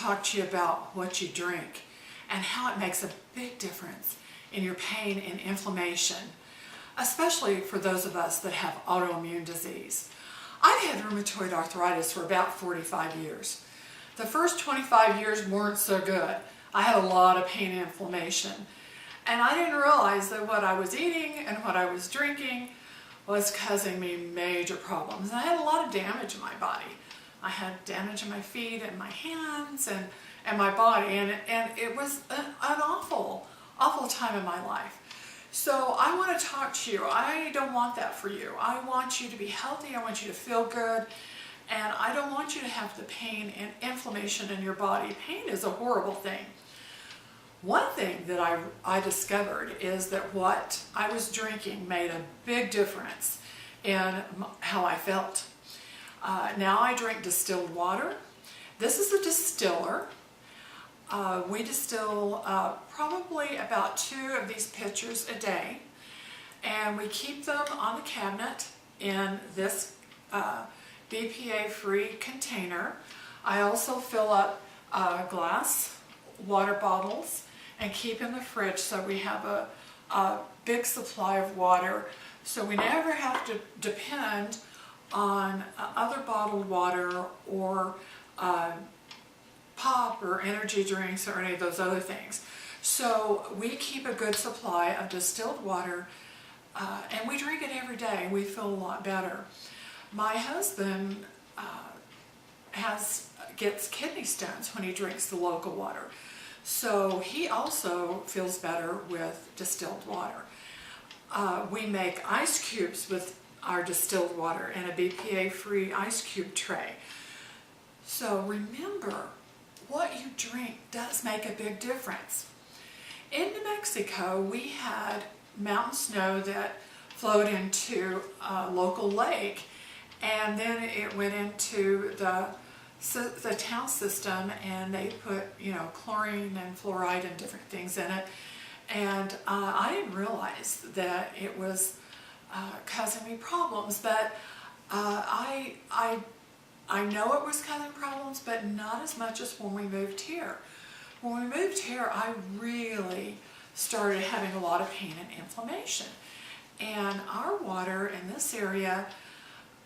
talk to you about what you drink and how it makes a big difference in your pain and inflammation, especially for those of us that have autoimmune disease. I've had rheumatoid arthritis for about 45 years. The first 25 years weren't so good. I had a lot of pain and inflammation. And I didn't realize that what I was eating and what I was drinking was causing me major problems. And I had a lot of damage in my body. I had damage in my feet and my hands and my body. And it was an awful time in my life. So I want to talk to you. I don't want that for you. I want you to be healthy. I want you to feel good. And I don't want you to have the pain and inflammation in your body. Pain is a horrible thing. One thing that I discovered is that what I was drinking made a big difference in how I felt. Now I drink distilled water. This is a distiller. We distill probably about 2 of these pitchers a day, and we keep them on the cabinet in this BPA-free container. I also fill up glass water bottles and keep in the fridge so we have a big supply of water, so we never have to depend on other bottled water or pop or energy drinks or any of those other things. So we keep a good supply of distilled water and we drink it every day and we feel a lot better. My husband gets kidney stones when he drinks the local water. So he also feels better with distilled water. We make ice cubes with our distilled water in a BPA-free ice cube tray. So remember, what you drink does make a big difference. In New Mexico, we had mountain snow that flowed into a local lake, and then it went into the town system, and they put, chlorine and fluoride and different things in it. And I didn't realize that it was causing me problems, but I know it was causing problems, but not as much as when we moved here. When we moved here, I really started having a lot of pain and inflammation. And our water in this area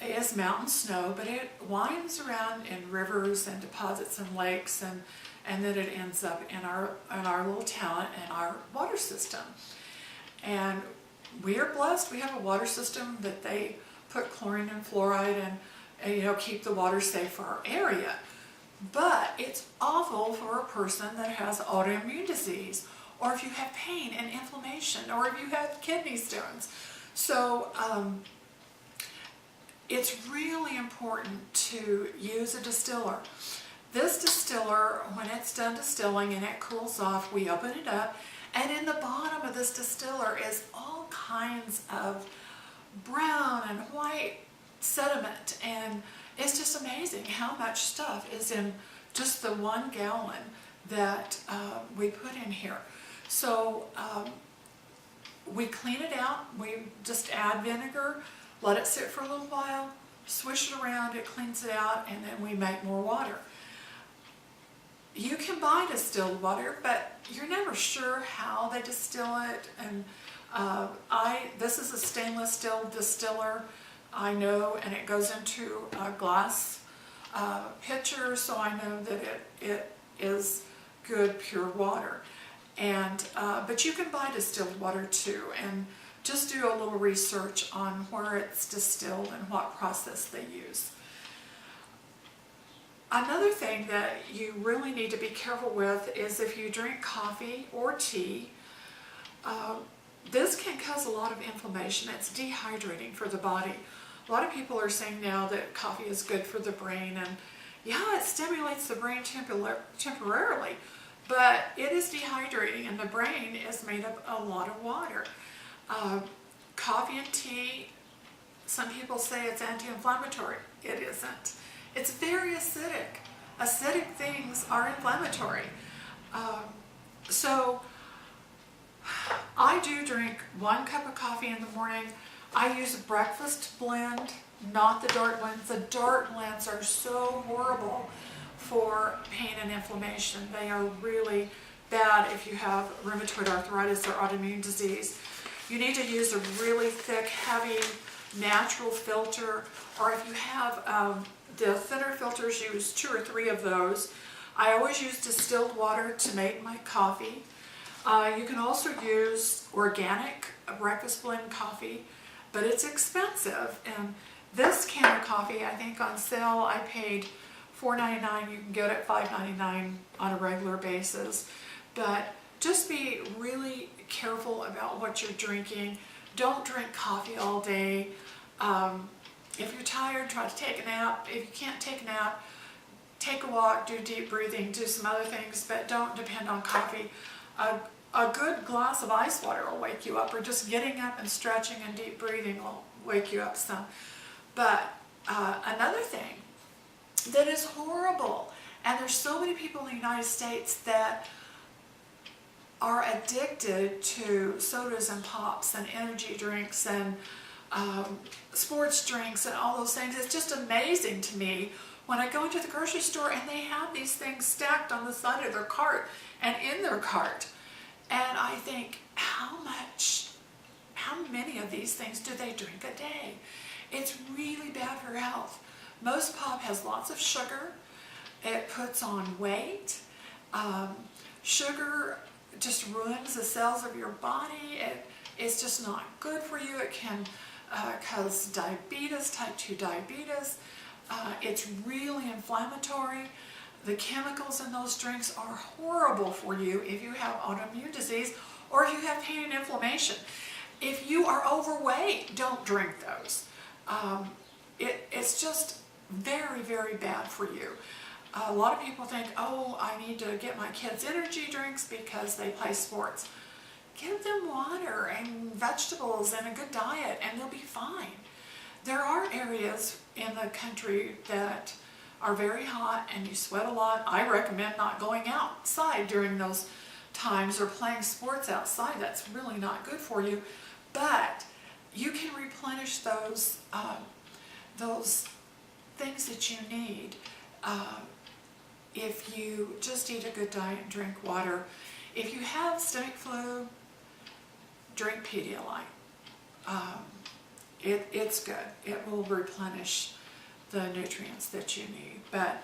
is mountain snow, but it winds around in rivers and deposits and lakes, and then it ends up in our little town and our water system. And we are blessed. We have a water system that they put chlorine and fluoride and keep the water safe for our area. But it's awful for a person that has autoimmune disease, or if you have pain and inflammation, or if you have kidney stones. So it's really important to use a distiller. This distiller, when it's done distilling and it cools off, we open it up, and in the bottom of this distiller is all kinds of brown and white sediment, and it's just amazing how much stuff is in just the 1 gallon that we put in here. So we clean it out, we just add vinegar, let it sit for a little while, swish it around, it cleans it out, and then we make more water. You can buy distilled water, but you're never sure how they distill it. And this is a stainless steel distiller, I know, and it goes into a glass pitcher, so I know that it is good, pure water. And but you can buy distilled water too, and just do a little research on where it's distilled and what process they use. Another thing that you really need to be careful with is if you drink coffee or tea, this can cause a lot of inflammation. It's dehydrating for the body. A lot of people are saying now that coffee is good for the brain, and yeah, it stimulates the brain temporarily, but it is dehydrating, and the brain is made up a lot of water. Coffee and tea, some people say it's anti-inflammatory. It isn't. It's very acidic. Acidic things are inflammatory. So I do drink 1 cup of coffee in the morning. I use a breakfast blend, not the dark blends. The dark blends are so horrible for pain and inflammation. They are really bad if you have rheumatoid arthritis or autoimmune disease. You need to use a really thick, heavy, natural filter, or if you have the thinner filters, use 2 or 3 of those. I always use distilled water to make my coffee. You can also use organic breakfast blend coffee, but it's expensive. And this can of coffee, I think on sale, I paid $4.99. You can get it $5.99 on a regular basis. But just be really careful about what you're drinking. Don't drink coffee all day. If you're tired, try to take a nap. If you can't take a nap, take a walk, do deep breathing, do some other things, but don't depend on coffee. A good glass of ice water will wake you up, or just getting up and stretching and deep breathing will wake you up some. But another thing that is horrible, and there's so many people in the United States that are addicted to sodas and pops and energy drinks and sports drinks and all those things. It's just amazing to me when I go into the grocery store and they have these things stacked on the side of their cart and in their cart. And I think, how many of these things do they drink a day? It's really bad for health. Most pop has lots of sugar. It puts on weight. Sugar just ruins the cells of your body. It's just not good for you. It can cause diabetes, type 2 diabetes. It's really inflammatory. The chemicals in those drinks are horrible for you if you have autoimmune disease or if you have pain and inflammation. If you are overweight, don't drink those. It's just very, very bad for you. A lot of people think, oh, I need to get my kids energy drinks because they play sports. Give them water and vegetables and a good diet and they'll be fine. There are areas in the country that are very hot and you sweat a lot. I recommend not going outside during those times or playing sports outside. That's really not good for you. But you can replenish those things that you need if you just eat a good diet and drink water. If you have stomach flu, drink Pedialyte. It's good. It will replenish the nutrients that you need. But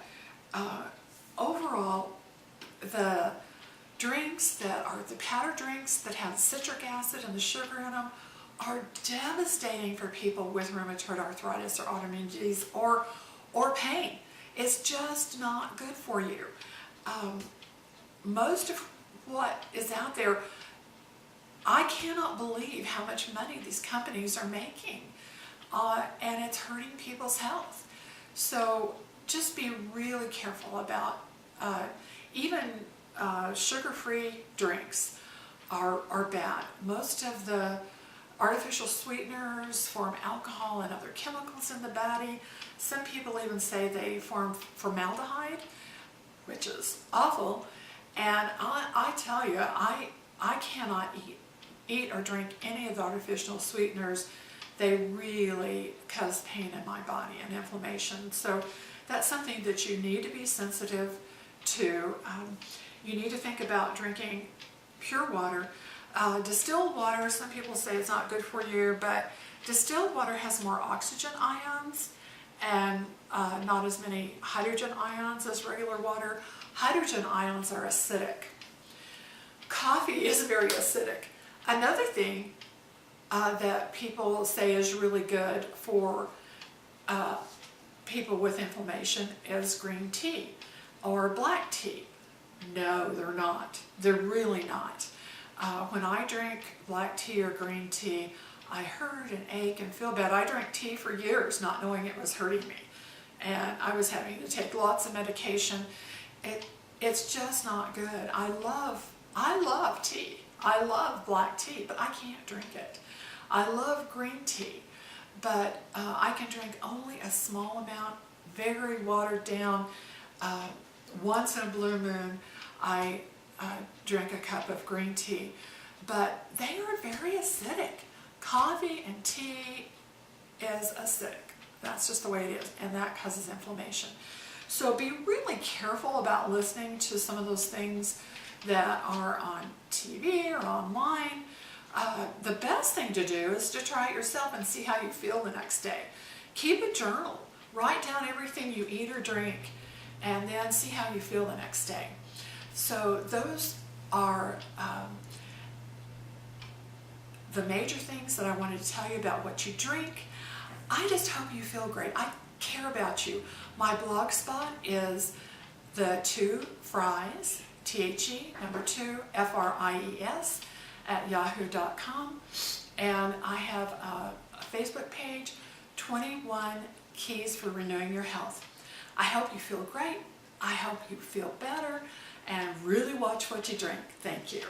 overall, the drinks that are the powder drinks that have citric acid and the sugar in them are devastating for people with rheumatoid arthritis or autoimmune disease or pain. It's just not good for you. Most of what is out there, I cannot believe how much money these companies are making, and it's hurting people's health. So just be really careful about even sugar-free drinks are bad. Most of the artificial sweeteners form alcohol and other chemicals in the body. Some people even say they form formaldehyde, which is awful. And I tell you, I cannot eat or drink any of the artificial sweeteners. They really cause pain in my body and inflammation. So that's something that you need to be sensitive to. You need to think about drinking pure water. Distilled water, some people say it's not good for you, but distilled water has more oxygen ions and not as many hydrogen ions as regular water. Hydrogen ions are acidic. Coffee is very acidic. Another thing that people say is really good for people with inflammation is green tea or black tea. No, they're not. They're really not. When I drink black tea or green tea, I hurt and ache and feel bad. I drank tea for years not knowing it was hurting me. And I was having to take lots of medication. It's just not good. I love tea. I love black tea, but I can't drink it. I love green tea, but I can drink only a small amount, very watered down. Once in a blue moon, I drink a cup of green tea, but they are very acidic. Coffee and tea is acidic. That's just the way it is, and that causes inflammation. So be really careful about listening to some of those things that are on TV or online. The best thing to do is to try it yourself and see how you feel the next day. Keep a journal. Write down everything you eat or drink and then see how you feel the next day. So those are the major things that I wanted to tell you about what you drink. I just hope you feel great. I care about you. My blog spot is the 2 Fries, THE2 FRIES @yahoo.com, and I have a Facebook page, 21 Keys for Renewing Your Health. I hope you feel great. I hope you feel better, and really watch what you drink. Thank you.